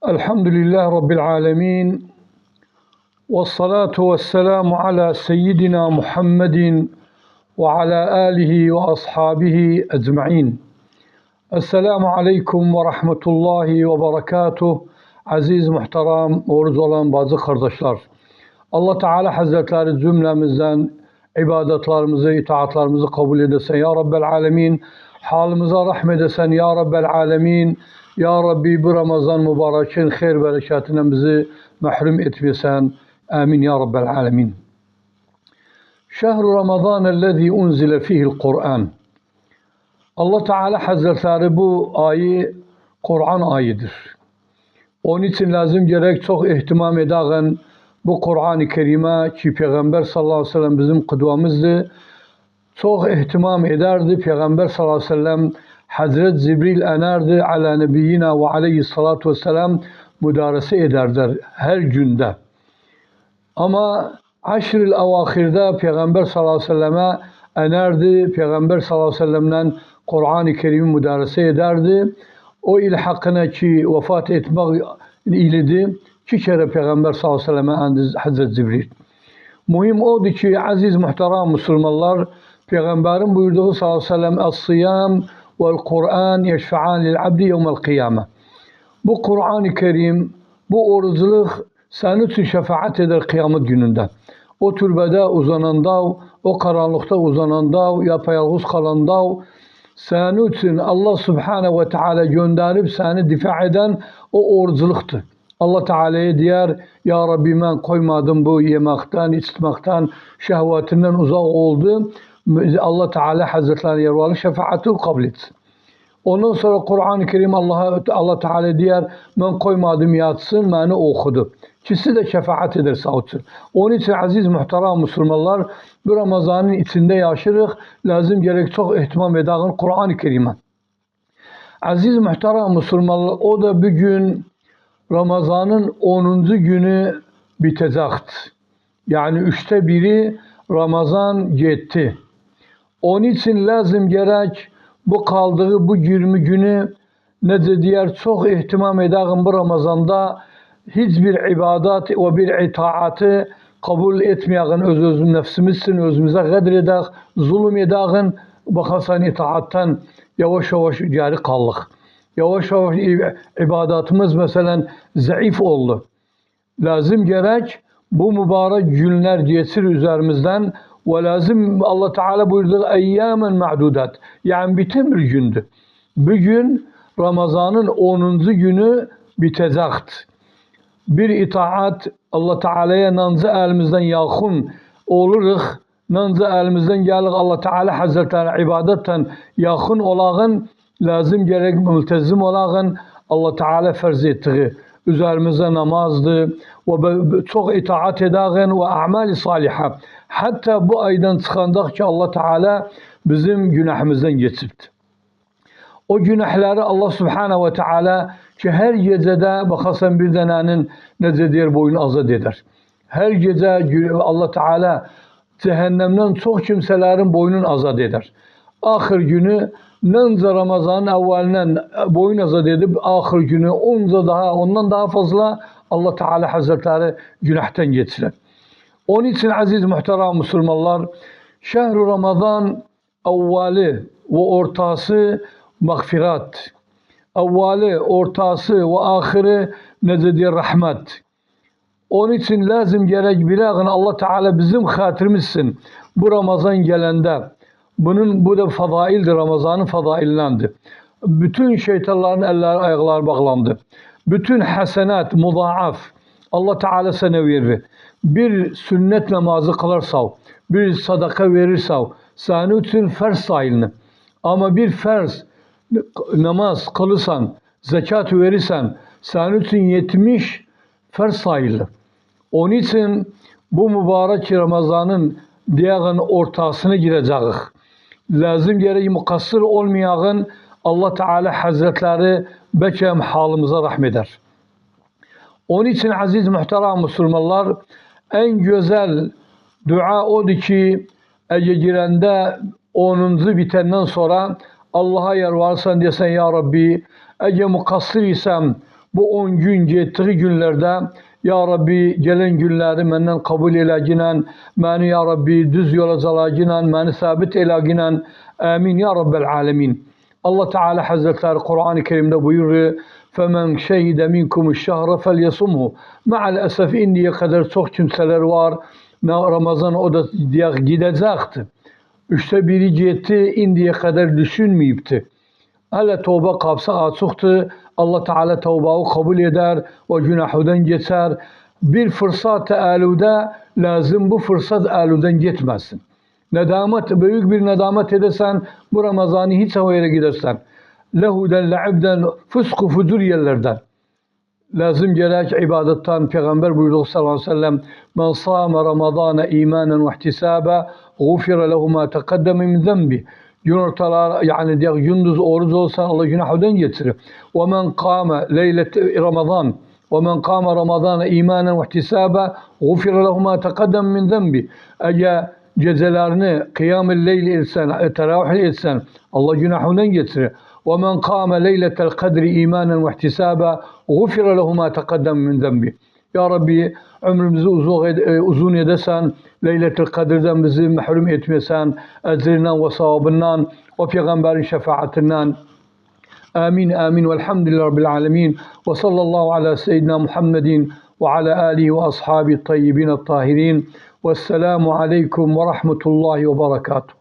Elhamdülillahi Rabbil alemin. Vessalatu vesselamu ala seyyidina Muhammedin ve ala alihi ve ashabihi ecma'in. Esselamu aleyküm ve rahmetullahi ve berekatuh. Aziz, muhterem, oruç olan bazı kardeşler. Allah Teala Hazretleri cümlemizden ibadetlerimizi, itaatlarımızı kabul edesin. Ya Rabbel alemin. Halimize rahmet esen Ya Rabbel alemin. Ya Rabbi bu Ramazan mübarekin hayır bereketinden bizi mahrum etmesen. Amin Ya Rabbel alemin. Şehru Ramazan ellezî unzile fihil Kur'an. Allah Teala Hazretleri bu ayı Kur'an ayıdır. Onun için lazım gerek çok ihtimam edeğin bu Kur'an-ı Kerim'e ki Peygamber sallallahu aleyhi ve sellem bizim kudvamızdı. Çok ihtimam ederdi. Peygamber sallallahu aleyhi ve sellem Hazreti Cibril enerdi ala nebiyyina ve aleyhissalatu vesselam müdarese ederler her günde. Ama aşr-ı avahirde Peygamber sallallahu aleyhi ve selleme enerdi. Peygamber sallallahu aleyhi ve sellem'den Kur'an-ı Kerim'i müdarese ederdi. O ilhakına ki vefat etmek ilidi. 2 kere Peygamber sallallahu aleyhi ve selleme endi Hazreti Cibril. Mühim odur ki aziz muhterem Müslümanlar, Peygamberin buyurduğu sallallahu aleyhi ve sellem Es-siyam vel Kur'an yeşfa'an lil abdi yevmel kıyame. Bu Kur'an-ı Kerim, bu oruculuk senin için şefaat eder kıyamet gününde. O türbede uzananda, o karanlıkta uzananda, yapayalnız kalanda, senin için Allah Subhanahu ve Teala gönderip seni difa eden o oruculuktur. Allah Teala'ya diyer, Ya Rabbi ben koymadım bu yemekten, içmekten, şehvetinden uzak oldu. Allah Teala Hazretleri yervalı şefaatini kabul etsin. Ondan sonra Kur'an-ı Kerim Allah Teala diyer, ben koymadım yatsın, beni okudu. İkisi de şefaat eder sağ olsun. Onun için aziz muhterem Müslümanlar, bu Ramazan'ın içinde yaşırıq, lazım gerek çok ihtimam edeğin Kur'an-ı Kerim'e. Aziz muhterem Müslümanlar, o da bugün Ramazan'ın 10. günü bitecekti. Yani 3'te biri Ramazan gitti. Onun için lazım gerek bu kaldığı bu 20 günü ne diğer çok ihtimam edeğin bu Ramazan'da hiçbir ibadet ve bir itaatı kabul etmeyen öz nefsimizsin, özümüze kadar edək, zulüm edeğin bakasan itaattan yavaş yavaş geri kaldık. Yavaş yavaş ibadetimiz mesela zayıf oldu. Lazım gerek bu mübarek günler geçir üzerimizden ve lazım Allah Teala buyurdu eyyamen ma'dudat. Yani bütün bir gündü. Bugün Ramazan'ın 10. günü bitecekti. Bir itaat Allah Teala'ya nanca elimizden yakın oluruz. Nanca elimizden gelir Allah Teala Hazretleri ibadetten yakın olağın lazım gerek mültezim olağın Allah Teala farz ettiği üzerimize namazdı ve çok itaat edeğin ve amel-i saliha. Hatta bu aydan çıkandak ki Allah Teala bizim günahımızdan geçirdi. O günahları Allah Subhanahu ve Teala ki her gecede bakasan bir denenin nece diğer boyunu azat eder. Her gece Allah Teala cehennemden çok kimselerin boynunu azat eder. Ahir günü nınca Ramazan'ın evvelinden boyun azat edip ahir günü ondan daha fazla Allah Teala Hazretleri günahtan geçirir. Onun için aziz muhterem Müslümanlar, şehru Ramazan evveli ve ortası mağfirat. Evveli, ortası ve ahiri necedir rahmet. Onun için lazım gerek bileğin Allah Teala bizim hatırımızsın. Bu Ramazan gelende, bu da fadaildir, Ramazan'ın fadailindendir. Bütün şeytanların elleri ayakları bağlandı. Bütün hasenat, mudaaf Allah Teala sana verir. Bir sünnet namazı kılarsa, bir sadaka verirse, senin için farz sayılır. Ama bir farz namaz kılırsan, zekat verirsen, senin için 70 farz sayılır. Onun için bu mübarek Ramazan'ın diğer ortasına gireceğiz. Lazım gereği mukassir olmayan Allah Teala Hazretleri bekem halimize rahmeder. Onun için aziz muhterem Müslümanlar, en güzel dua odur ki ece girende 10. bitenden sonra Allah'a yer varsan desen Ya Rabbi ece mukassir isem bu 10 gün getdiği günlerde Ya Rabbi gelen günleri benden kabul eyle beni Ya Rabbi düz yola zala beni sabit eyle amin ya Rabbel alemin. Allah Teala Hazretleri Kur'an-ı Kerim'de buyuruyor فَمَنْ شَهِدَ مِنْكُمُ الشَّهْرَ فَلْيَصُمْهُ Maalesef indiye kadar çok kimseler var. Ramazan o da gidecekti. Üçte biri gitti, indiye kadar düşünmeyipti. Hele tövbe kapısı açıktı. Allah Teala tövbeyi kabul eder ve günahından geçer. Bir fırsat elude lazım bu fırsat eluden gitmesin. Nedamet, büyük bir nedamet edersen bu Ramazan'ı hiç havaya gidersen. Lehuden, le'ibden, fısku fudur yerlerden. Lazım gerek ibadetten Peygamber buyurdu sallallahu aleyhi ve sellem men sâme Ramazâne imanen ve ihtisâbe gufire lehu mâ teqaddeme min zenbi. Gün ortalar yani diye gündüz oruç olsan Allah günahından getirir. Ve men kâme leylet Ramazan ve men kâme Ramazâne imanen ve ihtisâbe gufire lehu mâ teqaddeme min zenbi. Eğer gecelerini kıyam-ı leyl etsen, teravih etsen Allah günahından getirir. وَمَنْ قَامَ لَيْلَةَ الْقَدْرِ اِيمَانًا وَاحْتِسَابًا غُفِرَ لَهُ مَا تَقَدَّمَ مِنْ ذَنْبِهِ. Ya Rabbi ömrümüzü uzun edersen, Leyletul Kadir'den bizi mahrum etmesen, ecrinden ve savabından, o Peygamberin şefaatinden. Amin, amin, velhamdülillahi Rabbil alemin. Ve sallallahu ala seyyidina Muhammedin ve ala alihi ve ashabi tayyibin tahirin. Vesselamu aleykum ve rahmetullahi ve berekatuhu.